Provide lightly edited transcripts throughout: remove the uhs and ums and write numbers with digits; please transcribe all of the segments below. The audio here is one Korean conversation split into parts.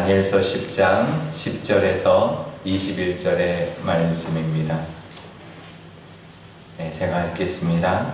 다니엘서 10장 10절에서 21절의 말씀입니다. 네, 제가 읽겠습니다.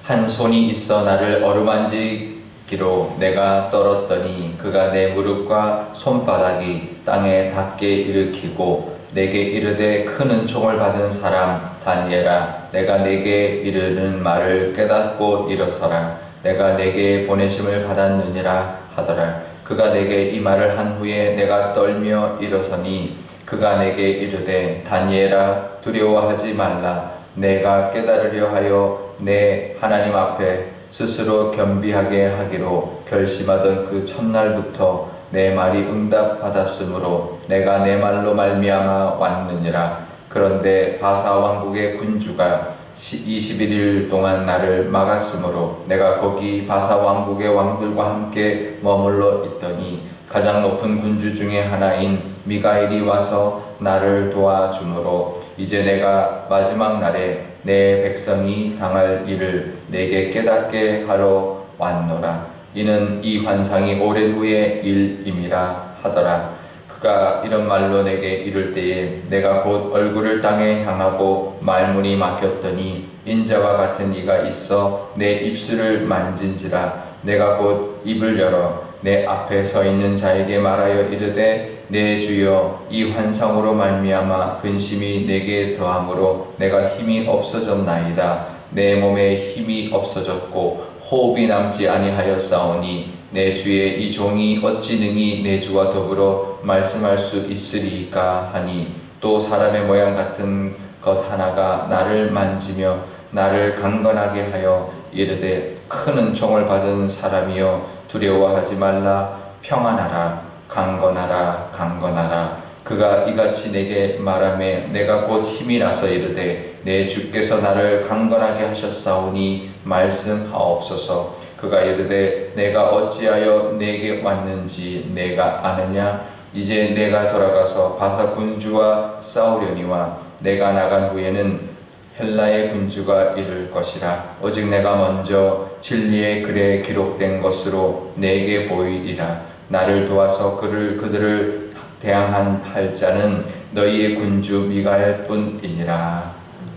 한 손이 있어 나를 어루만지기로 내가 떨었더니 그가 내 무릎과 손바닥이 땅에 닿게 일으키고 내게 이르되 큰 은총을 받은 사람 다니엘아, 내가 내게 이르는 말을 깨닫고 일어서라. 내가 내게 보내심을 받았느니라 하더라. 그가 내게 이 말을 한 후에 내가 떨며 일어서니 그가 내게 이르되 다니엘아, 두려워하지 말라. 내가 깨달으려 하여 내 하나님 앞에 스스로 겸비하게 하기로 결심하던 그 첫날부터 내 말이 응답받았으므로 내가 내 말로 말미암아 왔느니라. 그런데 바사 왕국의 군주가 21일 동안 나를 막았으므로 내가 거기 바사 왕국의 왕들과 함께 머물러 있더니 가장 높은 군주 중에 하나인 미가엘이 와서 나를 도와주므로 이제 내가 마지막 날에 내 백성이 당할 일을 내게 깨닫게 하러 왔노라. 이는 이 환상이 오랜 후의 일임이라 하더라. 그가 이런 말로 내게 이를 때에 내가 곧 얼굴을 땅에 향하고 말문이 막혔더니 인자와 같은 이가 있어 내 입술을 만진지라. 내가 곧 입을 열어 내 앞에 서 있는 자에게 말하여 이르되 내 주여, 이 환상으로 말미암아 근심이 내게 더함으로 내가 힘이 없어졌나이다. 내 몸에 힘이 없어졌고 호흡이 남지 아니하였사오니 내 주의 이 종이 어찌 능히 내 주와 더불어 말씀할 수 있으리까 하니 또 사람의 모양 같은 것 하나가 나를 만지며 나를 강건하게 하여 이르되 큰 은총을 받은 사람이여, 두려워하지 말라. 평안하라. 강건하라. 강건하라. 그가 이같이 내게 말하매 내가 곧 힘이 나서 이르되 내 주께서 나를 강건하게 하셨사오니 말씀하옵소서. 그가 이르되 내가 어찌하여 내게 왔는지 내가 아느냐? 이제 내가 돌아가서 바사 군주와 싸우려니와 내가 나간 후에는 헬라의 군주가 이를 것이라. 오직 내가 먼저 진리의 글에 기록된 것으로 내게 보이리라. 나를 도와서 그들을 대항한 할 자는 너희의 군주 미가엘 뿐이니라.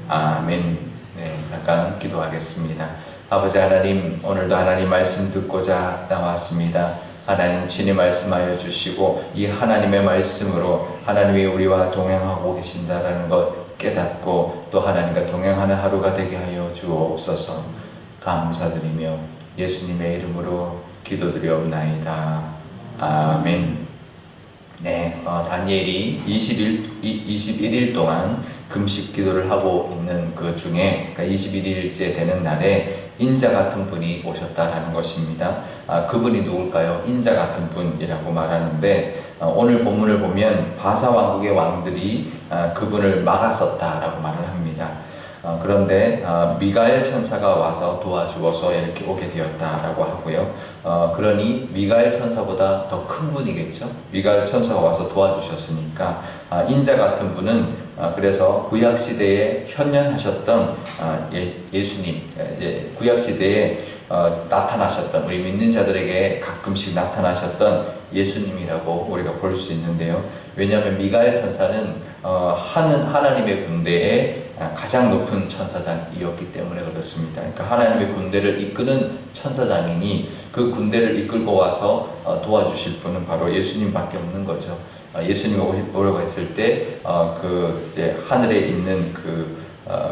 아멘. 네, 잠깐 기도하겠습니다. 아버지 하나님, 오늘도 하나님 말씀 듣고자 나왔습니다. 하나님 친히 말씀하여 주시고 이 하나님의 말씀으로 하나님이 우리와 동행하고 계신다라는 것 깨닫고 또 하나님과 동행하는 하루가 되게 하여 주옵소서. 감사드리며 예수님의 이름으로 기도드리옵나이다. 아멘. 네, 다니엘이 21일 동안 금식 기도를 하고 있는 그 중에, 그러니까 21일째 되는 날에 인자 같은 분이 오셨다라는 것입니다. 그분이 누굴까요? 인자 같은 분이라고 말하는데, 오늘 본문을 보면 바사 왕국의 왕들이 그분을 막았었다라고 말을 합니다. 그런데 미가엘 천사가 와서 도와주어서 이렇게 오게 되었다라고 하고요. 그러니 미가엘 천사보다 더 큰 분이겠죠. 미가엘 천사가 와서 도와주셨으니까 인자 같은 분은 그래서 구약 시대에 현현하셨던 예수님, 구약 시대에 나타나셨던, 우리 믿는 자들에게 가끔씩 나타나셨던 예수님이라고 우리가 볼 수 있는데요. 왜냐하면 미가엘 천사는 하나님의 군대에 가장 높은 천사장이었기 때문에 그렇습니다. 그러니까 하나님의 군대를 이끄는 천사장이니 그 군대를 이끌고 와서 도와주실 분은 바로 예수님밖에 없는 거죠. 예수님이 오려고 했을 때 이제 하늘에 있는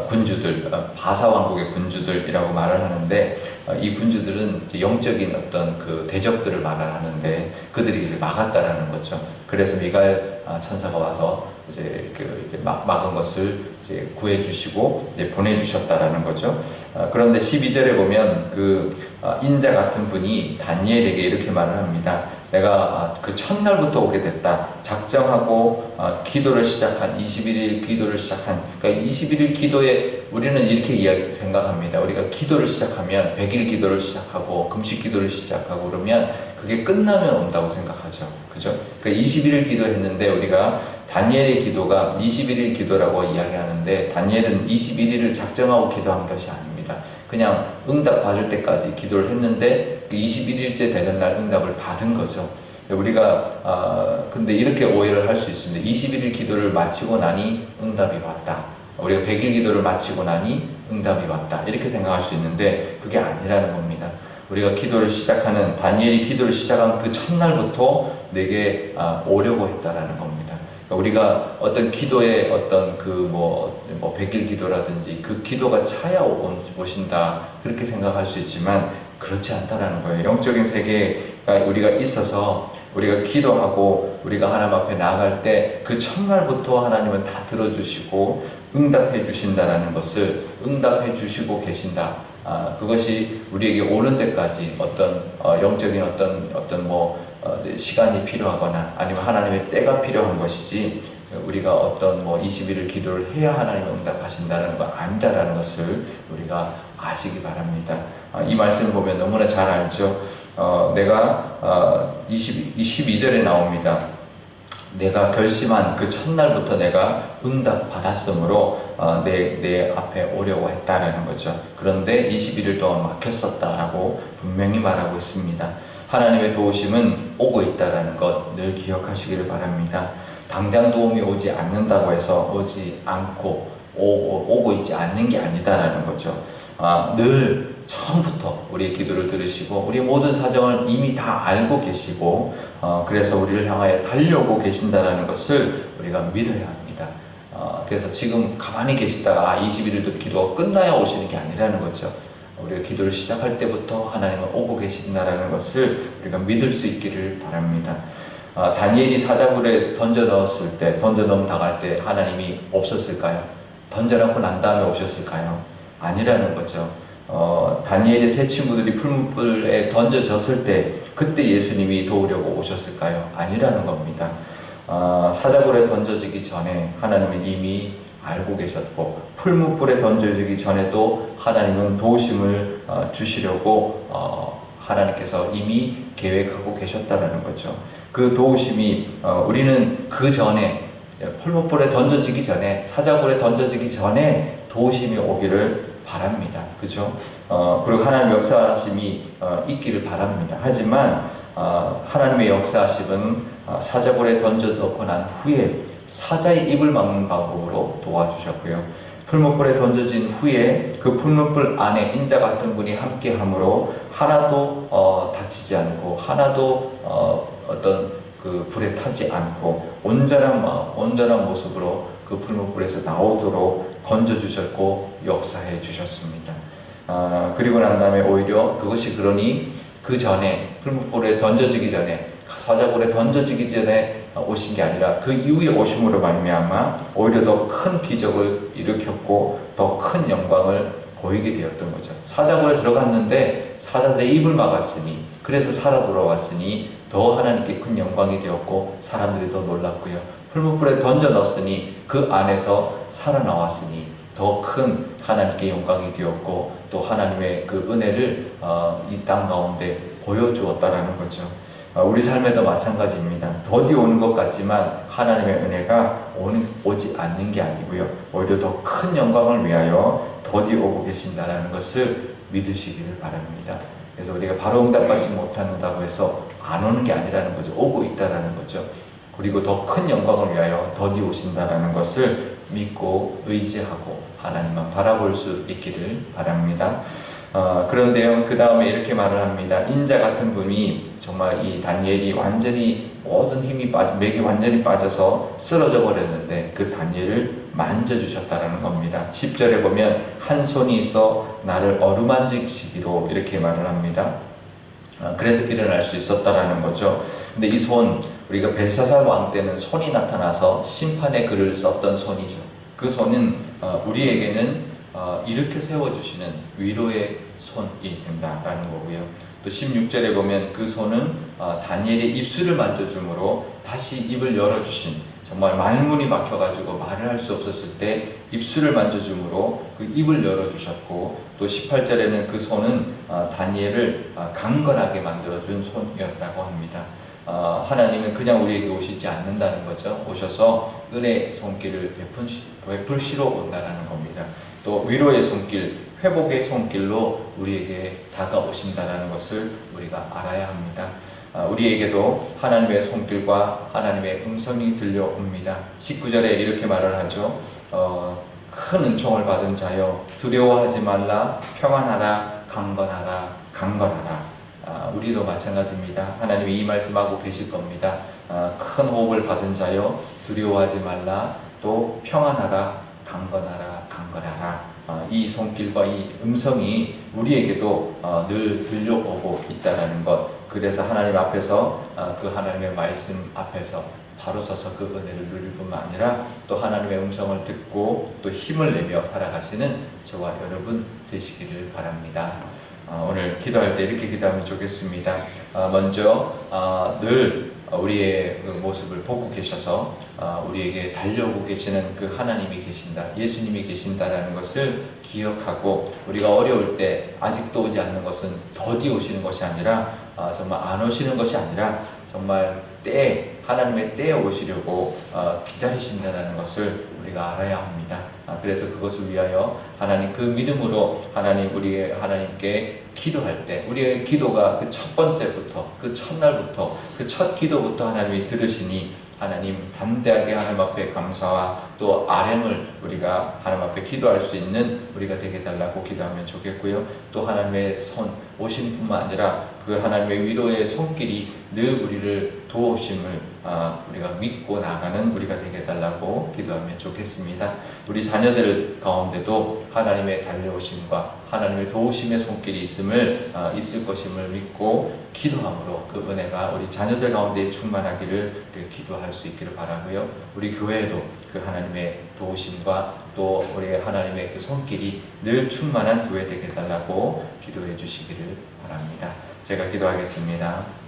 군주들, 바사 왕국의 군주들이라고 말을 하는데, 이 군주들은 영적인 어떤 그 대적들을 말을 하는데 그들이 이제 막았다라는 거죠. 그래서 미가엘 천사가 와서 이제 막은 것을 이제 구해주시고 이제 보내주셨다라는 거죠. 그런데 12절에 보면 인자 같은 분이 다니엘에게 이렇게 말을 합니다. 내가 그 첫날부터 오게 됐다. 작정하고 기도를 시작한 21일 기도를 시작한, 그러니까 21일 기도에 우리는 이렇게 생각합니다. 우리가 기도를 시작하면 100일 기도를 시작하고 금식 기도를 시작하고 그러면 그게 끝나면 온다고 생각하죠. 그죠? 그러니까 21일 기도했는데 우리가 다니엘의 기도가 21일 기도라고 이야기하는데 다니엘은 21일을 작정하고 기도한 것이 아닙니다. 그냥 응답 받을 때까지 기도를 했는데 그 21일째 되는 날 응답을 받은 거죠. 우리가 근데 이렇게 오해를 할 수 있습니다. 21일 기도를 마치고 나니 응답이 왔다. 우리가 100일 기도를 마치고 나니 응답이 왔다. 이렇게 생각할 수 있는데 그게 아니라는 겁니다. 우리가 기도를 시작하는 다니엘이 기도를 시작한 그 첫날부터 내게 오려고 했다라는 겁니다. 우리가 어떤 기도의 어떤 뭐 100일 기도라든지 그 기도가 차야 오신다 그렇게 생각할 수 있지만 그렇지 않다라는 거예요. 영적인 세계가 우리가 있어서 우리가 기도하고 우리가 하나님 앞에 나아갈 때 그 첫날부터 하나님은 다 들어주시고 응답해 주신다라는 것을 응답해 주시고 계신다. 그것이 우리에게 오는 데까지 어떤 영적인 어떤 시간이 필요하거나 아니면 하나님의 때가 필요한 것이지 우리가 어떤 21일 기도를 해야 하나님은 응답하신다는 거 아니다라는 것을 우리가 아시기 바랍니다. 이 말씀을 보면 너무나 잘 알죠. 내가 22절에 나옵니다. 내가 결심한 그 첫날부터 내가 응답 받았으므로 내 앞에 오려고 했다라는 거죠. 그런데 21일 동안 막혔었다라고 분명히 말하고 있습니다. 하나님의 도우심은 오고 있다라는 것 늘 기억하시기를 바랍니다. 당장 도움이 오지 않는다고 해서 오지 않고 오고 있지 않는 게 아니다라는 거죠. 늘 처음부터 우리의 기도를 들으시고 우리 모든 사정을 이미 다 알고 계시고 그래서 우리를 향하여 달려오고 계신다는 것을 우리가 믿어야 합니다. 그래서 지금 가만히 계시다가 21일도 기도가 끝나야 오시는 게 아니라는 거죠. 우리가 기도를 시작할 때부터 하나님은 오고 계신다는 것을 우리가 믿을 수 있기를 바랍니다. 다니엘이 사자굴에 던져 넣음 당할 때 하나님이 없었을까요? 던져놓고 난 다음에 오셨을까요? 아니라는 거죠. 다니엘의 세 친구들이 풀무불에 던져졌을 때 그때 예수님이 도우려고 오셨을까요? 아니라는 겁니다. 사자굴에 던져지기 전에 하나님은 이미 알고 계셨고 풀무불에 던져지기 전에도 하나님은 도우심을 주시려고 하나님께서 이미 계획하고 계셨다는 거죠. 그 도우심이 우리는 그 전에 풀무불에 던져지기 전에 사자굴에 던져지기 전에 도우심이 오기를 바랍니다. 그죠? 그리고 하나님의 역사하심이 있기를 바랍니다. 하지만 하나님의 역사하심은 사자굴에 던져놓고 난 후에 사자의 입을 막는 방법으로 도와주셨고요. 풀무불에 던져진 후에 그 풀무불 안에 인자 같은 분이 함께함으로 하나도 다치지 않고 하나도 어떤 그 불에 타지 않고 온전한 모습으로 그 풀무불에서 나오도록 건져주셨고 역사해 주셨습니다. 그리고 난 다음에 오히려 그것이 그러니 그 전에 풀무불에 던져지기 전에 사자굴에 던져지기 전에 오신 게 아니라 그 이후에 오심으로 말미암아 오히려 더 큰 기적을 일으켰고 더 큰 영광을 보이게 되었던 거죠. 사자굴에 들어갔는데 사자들의 입을 막았으니 그래서 살아 돌아왔으니 더 하나님께 큰 영광이 되었고 사람들이 더 놀랐고요. 풀무불에 던져 넣었으니 그 안에서 살아나왔으니 더 큰 하나님께 영광이 되었고 또 하나님의 그 은혜를 이 땅 가운데 보여주었다라는 거죠. 우리 삶에도 마찬가지입니다. 더디 오는 것 같지만 하나님의 은혜가 오지 않는 게 아니고요. 오히려 더 큰 영광을 위하여 더디 오고 계신다는 것을 믿으시기를 바랍니다. 그래서 우리가 바로 응답받지 못한다고 해서 안 오는 게 아니라는 거죠. 오고 있다는 거죠. 그리고 더 큰 영광을 위하여 더디 오신다는 것을 믿고 의지하고 하나님만 바라볼 수 있기를 바랍니다. 그런데요, 그 다음에 이렇게 말을 합니다. 인자 같은 분이 정말 이 다니엘이 완전히 모든 힘이 맥이 완전히 빠져서 쓰러져 버렸는데 그 다니엘을 만져주셨다는 겁니다. 10절에 보면 한 손이 있어 나를 어루만지시기로 이렇게 말을 합니다. 그래서 일어날 수 있었다라는 거죠. 근데 이 손, 우리가 벨사살 왕 때는 손이 나타나서 심판의 글을 썼던 손이죠. 그 손은 우리에게는 이렇게 세워주시는 위로의 손이 된다라는 거고요. 또 16절에 보면 그 손은 다니엘의 입술을 만져줌으로 다시 입을 열어주신, 정말 말문이 막혀가지고 말을 할 수 없었을 때 입술을 만져줌으로 그 입을 열어주셨고, 또 18절에는 그 손은 다니엘을 강건하게 만들어준 손이었다고 합니다. 하나님은 그냥 우리에게 오시지 않는다는 거죠. 오셔서 은혜의 손길을 베풀시러 온다는 겁니다. 또 위로의 손길, 회복의 손길로 우리에게 다가오신다는 것을 우리가 알아야 합니다. 우리에게도 하나님의 손길과 하나님의 음성이 들려옵니다. 19절에 이렇게 말을 하죠. 큰 은총을 받은 자여 두려워하지 말라. 평안하라. 강건하라. 강건하라. 우리도 마찬가지입니다. 하나님이 이 말씀하고 계실 겁니다. 큰 호흡을 받은 자여 두려워하지 말라. 또 평안하라. 강건하라. 강건하라. 이 손길과 이 음성이 우리에게도 늘 들려오고 있다는 것. 그래서 하나님 앞에서 그 하나님의 말씀 앞에서 바로 서서 그 은혜를 누릴 뿐만 아니라 또 하나님의 음성을 듣고 또 힘을 내며 살아가시는 저와 여러분 되시기를 바랍니다. 오늘 기도할 때 이렇게 기도하면 좋겠습니다. 먼저 늘 우리의 그 모습을 보고 계셔서 우리에게 달려오고 계시는 그 하나님이 계신다, 예수님이 계신다라는 것을 기억하고 우리가 어려울 때 아직도 오지 않는 것은 더디 오시는 것이 아니라 정말 안 오시는 것이 아니라 정말 하나님의 때에 오시려고 기다리신다는 것을 우리가 알아야 합니다. 그래서 그것을 위하여 하나님 그 믿음으로 하나님께 기도할 때 우리의 기도가 그 첫 번째부터 그 첫날부터 그 첫 기도부터 하나님이 들으시니 하나님 담대하게 하나님 앞에 감사와 또 아뢰을 우리가 하나님 앞에 기도할 수 있는 우리가 되게 달라고 기도하면 좋겠고요. 또 하나님의 손 오심뿐만 아니라 그 하나님의 위로의 손길이 늘 우리를 도우심을 우리가 믿고 나가는 우리가 되게 달라고 기도하면 좋겠습니다. 우리 자녀들 가운데도 하나님의 달려오심과 하나님의 도우심의 손길이 있을 것임을 믿고 기도함으로 그 은혜가 우리 자녀들 가운데 충만하기를 기도할 수 있기를 바라고요. 우리 교회에도 그 하나님의 도우심과 또 우리 하나님의 그 손길이 늘 충만한 교회 되게 달라고 기도해 주시기를 바랍니다. 제가 기도하겠습니다.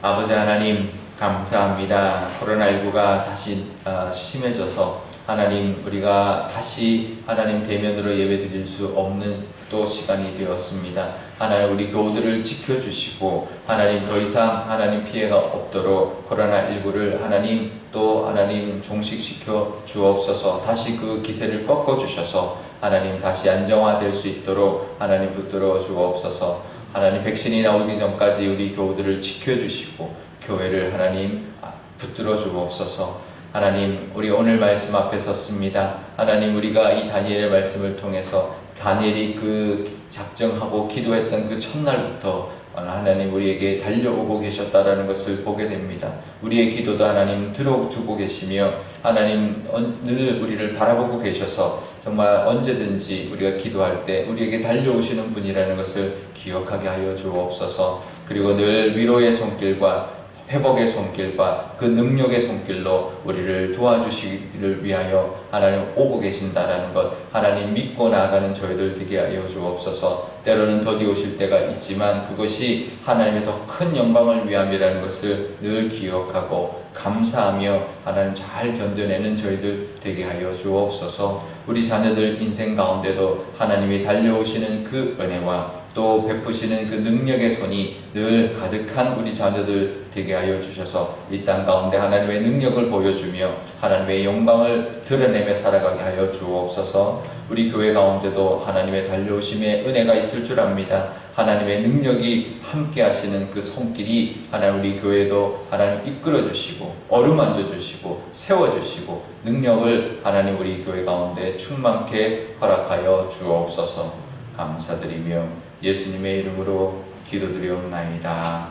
아버지 하나님 감사합니다. 코로나19가 다시 심해져서 하나님 우리가 다시 하나님 대면으로 예배드릴 수 없는 또 시간이 되었습니다. 하나님 우리 교우들을 지켜주시고 하나님 더 이상 하나님 피해가 없도록 코로나19를 하나님 종식시켜 주옵소서. 다시 그 기세를 꺾어주셔서 하나님 다시 안정화될 수 있도록 하나님 붙들어 주옵소서. 하나님 백신이 나오기 전까지 우리 교우들을 지켜주시고 교회를 하나님 붙들어 주옵소서. 하나님 우리 오늘 말씀 앞에 섰습니다. 하나님 우리가 이 다니엘의 말씀을 통해서 다니엘이 그 작정하고 기도했던 그 첫날부터 하나님 우리에게 달려오고 계셨다라는 것을 보게 됩니다. 우리의 기도도 하나님 들어주고 계시며 하나님 늘 우리를 바라보고 계셔서 정말 언제든지 우리가 기도할 때 우리에게 달려오시는 분이라는 것을 기억하게 하여 주옵소서. 그리고 늘 위로의 손길과 회복의 손길과 그 능력의 손길로 우리를 도와주시기를 위하여 하나님 오고 계신다라는 것 하나님 믿고 나아가는 저희들 되게 하여 주옵소서. 때로는 더디 오실 때가 있지만 그것이 하나님의 더 큰 영광을 위함이라는 것을 늘 기억하고 감사하며 하나님 잘 견뎌내는 저희들 되게 하여 주옵소서. 우리 자녀들 인생 가운데도 하나님이 달려오시는 그 은혜와 또 베푸시는 그 능력의 손이 늘 가득한 우리 자녀들 되게 하여 주셔서 이 땅 가운데 하나님의 능력을 보여주며 하나님의 영광을 드러내며 살아가게 하여 주옵소서. 우리 교회 가운데도 하나님의 달려오심의 은혜가 있을 줄 압니다. 하나님의 능력이 함께 하시는 그 손길이 하나님 우리 교회도 하나님 이끌어 주시고 어루만져 주시고 세워 주시고 능력을 하나님 우리 교회 가운데 충만케 허락하여 주옵소서. 감사드리며 예수님의 이름으로 기도드리옵나이다.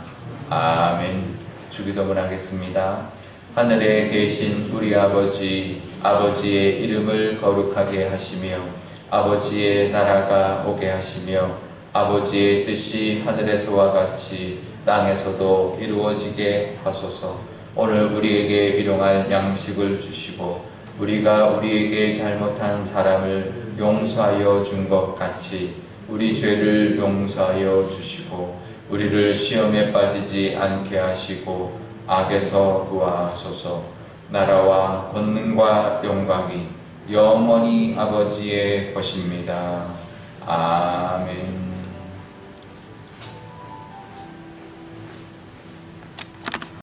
아멘. 주기도문 하겠습니다. 하늘에 계신 우리 아버지, 아버지의 이름을 거룩하게 하시며 아버지의 나라가 오게 하시며 아버지의 뜻이 하늘에서와 같이 땅에서도 이루어지게 하소서. 오늘 우리에게 일용할 양식을 주시고 우리가 우리에게 잘못한 사람을 용서하여 준 것 같이 우리 죄를 용서하여 주시고 우리를 시험에 빠지지 않게 하시고 악에서 구하소서. 나라와 권능과 영광이 영원히 아버지의 것입니다. 아멘.